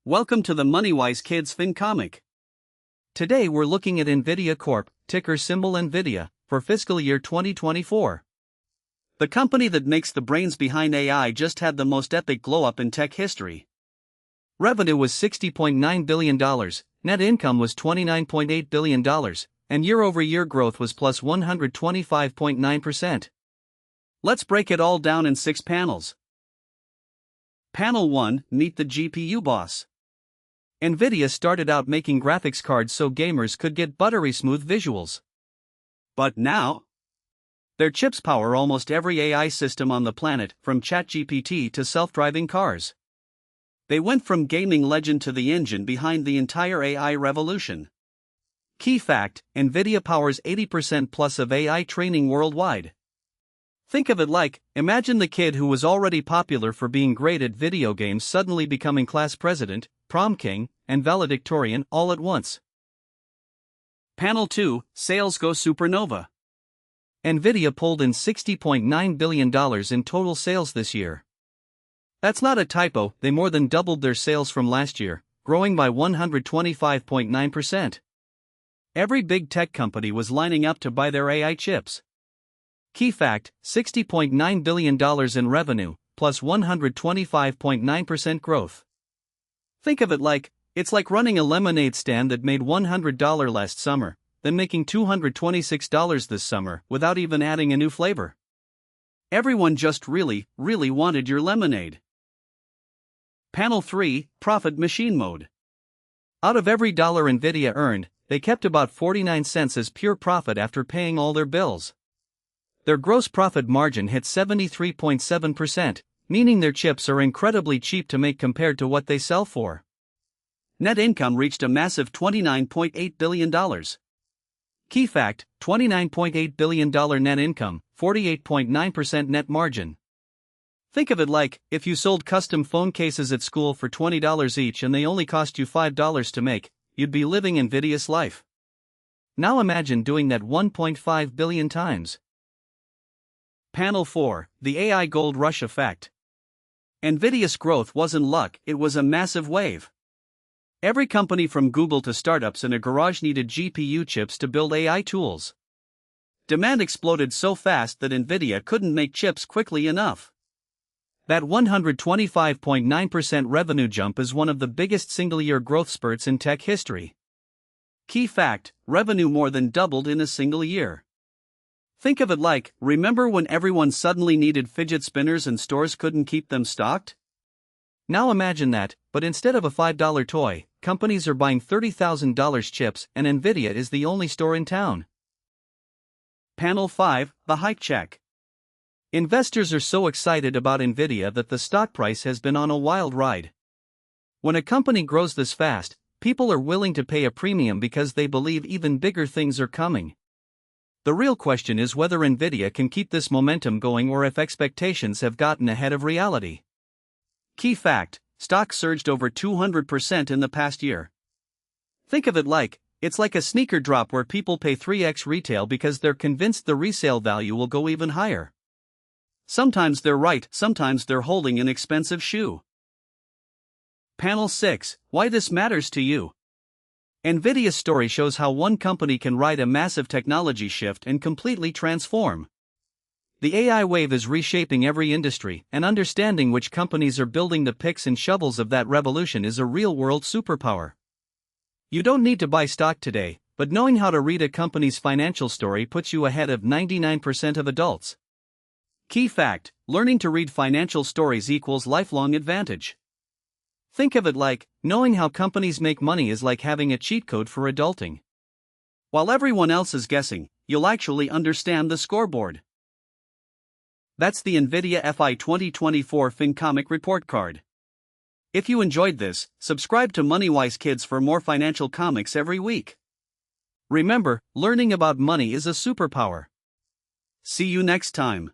Welcome to the MoneyWise Kids FinComic. Today we're looking at NVIDIA Corp, ticker symbol NVIDIA, for fiscal year 2024. The company that makes the brains behind AI just had the most epic glow-up in tech history. Revenue was $60.9 billion, net income was $29.8 billion, and year-over-year growth was plus 125.9%. Let's break it all down in 6 panels. Panel 1, meet the GPU boss. NVIDIA started out making graphics cards so gamers could get buttery smooth visuals. But now, their chips power almost every AI system on the planet, from ChatGPT to self-driving cars. They went from gaming legend to the engine behind the entire AI revolution. Key fact: NVIDIA powers 80% plus of AI training worldwide. Think of it like, imagine the kid who was already popular for being great at video games suddenly becoming class president, prom king, and valedictorian all at once. Panel 2, sales Go Supernova. NVIDIA pulled in $60.9 billion in total sales this year. That's not a typo, they more than doubled their sales from last year, growing by 125.9%. Every big tech company was lining up to buy their AI chips. Key fact: $60.9 billion in revenue, plus 125.9% growth. Think of it like, it's like running a lemonade stand that made $100 last summer, then making $226 this summer without even adding a new flavor. Everyone just really wanted your lemonade. Panel 3, profit machine mode. Out of every dollar NVIDIA earned, they kept about 49 cents as pure profit after paying all their bills. Their gross profit margin hit 73.7%, meaning their chips are incredibly cheap to make compared to what they sell for. Net income reached a massive $29.8 billion. Key fact: $29.8 billion net income, 48.9% net margin. Think of it like, if you sold custom phone cases at school for $20 each and they only cost you $5 to make, you'd be living NVIDIA's life. Now imagine doing that 1.5 billion times. Panel 4, the AI gold rush effect. NVIDIA's growth wasn't luck, it was a massive wave. Every company from Google to startups in a garage needed GPU chips to build AI tools. Demand exploded so fast that NVIDIA couldn't make chips quickly enough. That 125.9% revenue jump is one of the biggest single-year growth spurts in tech history. Key fact: revenue more than doubled in a single year. Think of it like, remember when everyone suddenly needed fidget spinners and stores couldn't keep them stocked? Now imagine that, but instead of a $5 toy, companies are buying $30,000 chips and NVIDIA is the only store in town. Panel 5, the hype check. Investors are so excited about NVIDIA that the stock price has been on a wild ride. When a company grows this fast, people are willing to pay a premium because they believe even bigger things are coming. The real question is whether NVIDIA can keep this momentum going or if expectations have gotten ahead of reality. Key fact: stock surged over 200% in the past year. Think of it like, it's like a sneaker drop where people pay 3x retail because they're convinced the resale value will go even higher. Sometimes they're right, sometimes they're holding an expensive shoe. Panel 6, why this matters to you. NVIDIA's story shows how one company can ride a massive technology shift and completely transform. The AI wave is reshaping every industry, and understanding which companies are building the picks and shovels of that revolution is a real-world superpower. You don't need to buy stock today, but knowing how to read a company's financial story puts you ahead of 99% of adults. Key fact: learning to read financial stories equals lifelong advantage. Think of it like, knowing how companies make money is like having a cheat code for adulting. While everyone else is guessing, you'll actually understand the scoreboard. That's the NVIDIA FY2024 FinComic report card. If you enjoyed this, subscribe to MoneyWise Kids for more financial comics every week. Remember, learning about money is a superpower. See you next time.